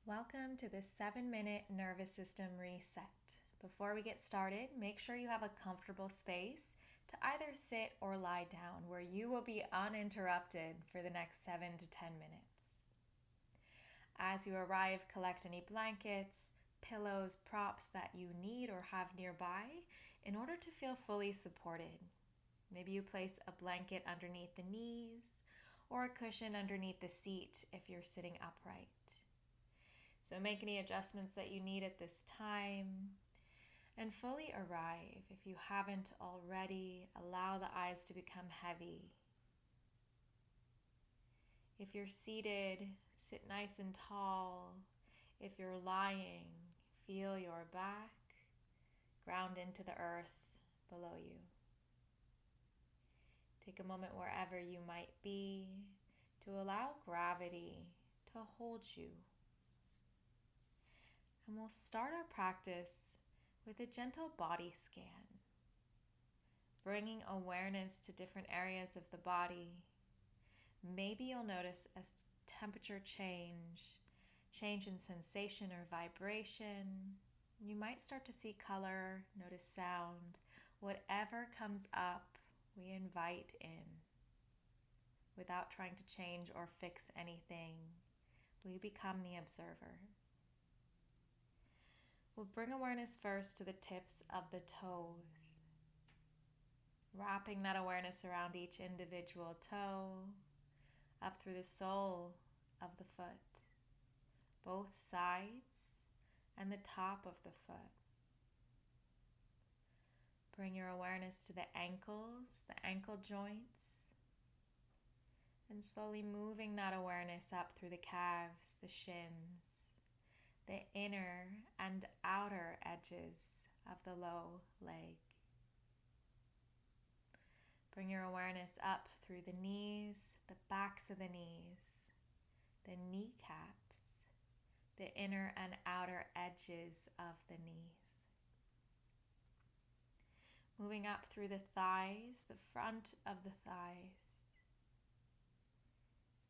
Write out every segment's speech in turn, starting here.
Welcome to this 7-minute nervous system reset. Before we get started, make sure you have a comfortable space to either sit or lie down where you will be uninterrupted for the next 7 to 10 minutes. As you arrive, collect any blankets, pillows, props that you need or have nearby in order to feel fully supported. Maybe you place a blanket underneath the knees or a cushion underneath the seat if you're sitting upright. So make any adjustments that you need at this time and fully arrive. If you haven't already, allow the eyes to become heavy. If you're seated, sit nice and tall. If you're lying, feel your back ground into the earth below you. Take a moment wherever you might be to allow gravity to hold you. And we'll start our practice with a gentle body scan, bringing awareness to different areas of the body. Maybe you'll notice a temperature change in sensation or vibration. You might start to see color, notice sound. Whatever comes up, we invite in. Without trying to change or fix anything, we become the observer. We'll bring awareness first to the tips of the toes, wrapping that awareness around each individual toe, up through the sole of the foot, both sides and the top of the foot. Bring your awareness to the ankles, the ankle joints, and slowly moving that awareness up through the calves, the shins, the inner and outer edges of the low leg. Bring your awareness up through the knees, the backs of the knees, the kneecaps, the inner and outer edges of the knees. Moving up through the thighs, the front of the thighs,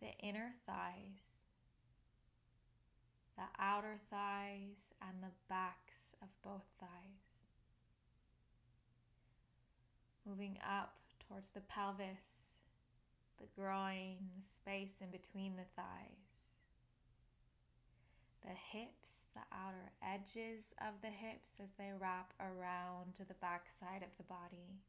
the inner thighs, the outer thighs, and the backs of both thighs. Moving up towards the pelvis, the groin, the space in between the thighs, the hips, the outer edges of the hips as they wrap around to the back side of the body.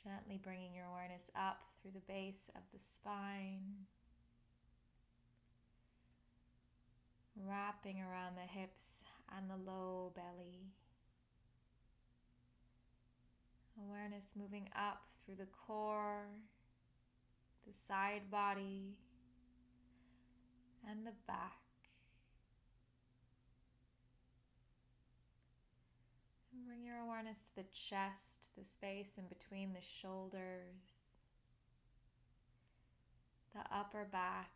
Gently bringing your awareness up through the base of the spine, wrapping around the hips and the low belly. Awareness moving up through the core, the side body, and the back. And bring your awareness to the chest, the space in between the shoulders, the upper back,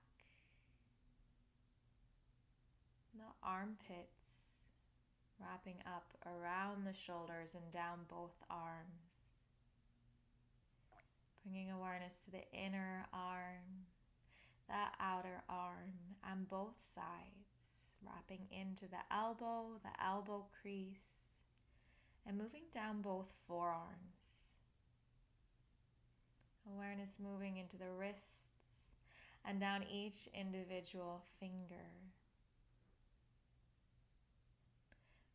the armpits, wrapping up around the shoulders and down both arms. Bringing awareness to the inner arm, the outer arm, and both sides, wrapping into the elbow crease, and moving down both forearms. Awareness moving into the wrists and down each individual finger.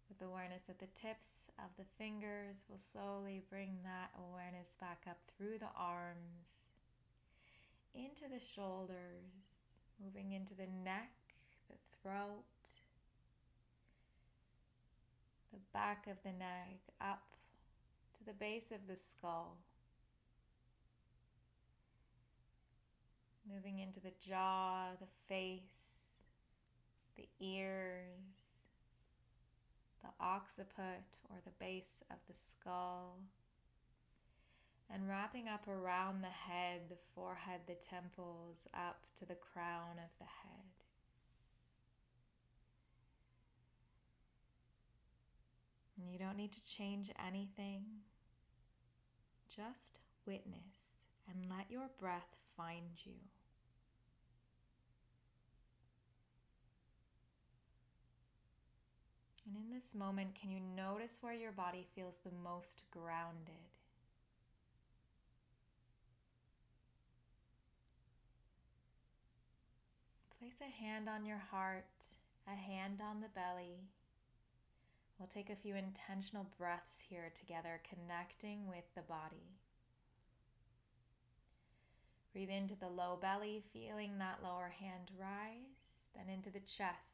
With awareness at the tips of the fingers, we'll slowly bring that awareness back up through the arms, into the shoulders, moving into the neck, the throat, the back of the neck, up to the base of the skull. Moving into the jaw, the face, the ears, the occiput or the base of the skull, and wrapping up around the head, the forehead, the temples, up to the crown of the head. And you don't need to change anything. Just witness and let your breath find you. And in this moment, can you notice where your body feels the most grounded? Place a hand on your heart, a hand on the belly. We'll take a few intentional breaths here together, connecting with the body. Breathe into the low belly, feeling that lower hand rise, then into the chest.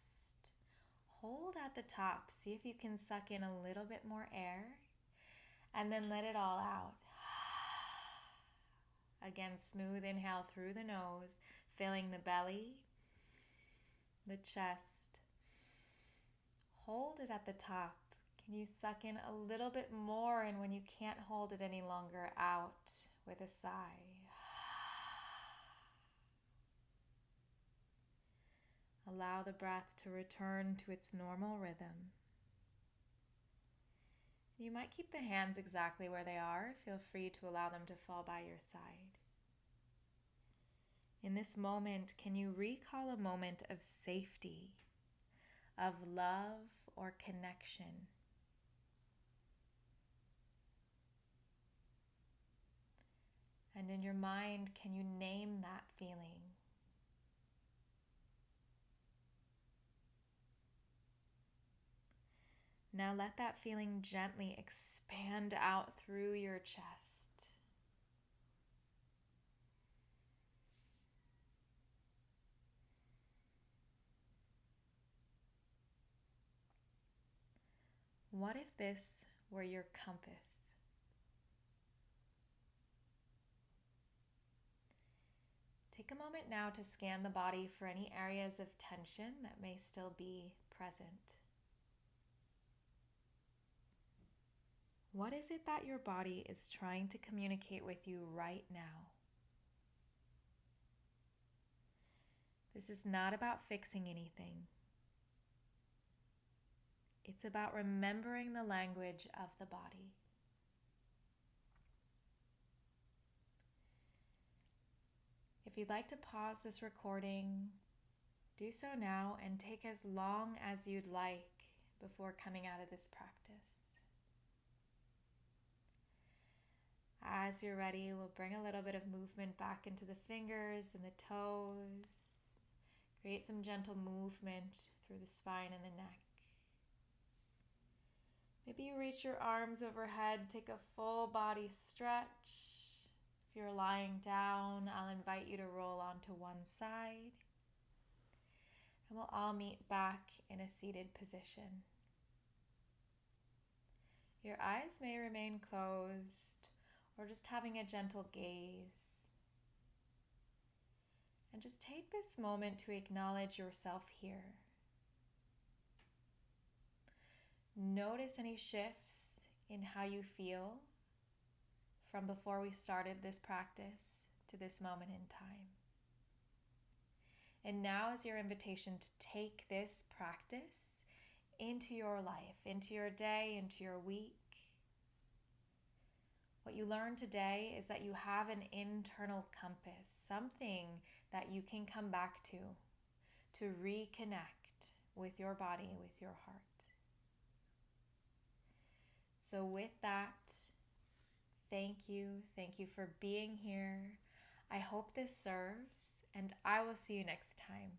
Hold at the top. See if you can suck in a little bit more air, and then let it all out. Again, smooth inhale through the nose, filling the belly, the chest. Hold it at the top. Can you suck in a little bit more, and when you can't hold it any longer, out with a sigh. Allow the breath to return to its normal rhythm. You might keep the hands exactly where they are. Feel free to allow them to fall by your side. In this moment, can you recall a moment of safety, of love or connection? And in your mind, can you name that feeling? Now let that feeling gently expand out through your chest. What if this were your compass? Take a moment now to scan the body for any areas of tension that may still be present. What is it that your body is trying to communicate with you right now? This is not about fixing anything. It's about remembering the language of the body. If you'd like to pause this recording, do so now and take as long as you'd like before coming out of this practice. As you're ready, we'll bring a little bit of movement back into the fingers and the toes. Create some gentle movement through the spine and the neck. Maybe you reach your arms overhead, take a full body stretch. If you're lying down, I'll invite you to roll onto one side. And we'll all meet back in a seated position. Your eyes may remain closed, or just having a gentle gaze. And just take this moment to acknowledge yourself here. Notice any shifts in how you feel from before we started this practice to this moment in time. And now is your invitation to take this practice into your life, into your day, into your week. What you learned today is that you have an internal compass, something that you can come back to reconnect with your body, with your heart. So with that, thank you for being here. I hope this serves, and I will see you next time.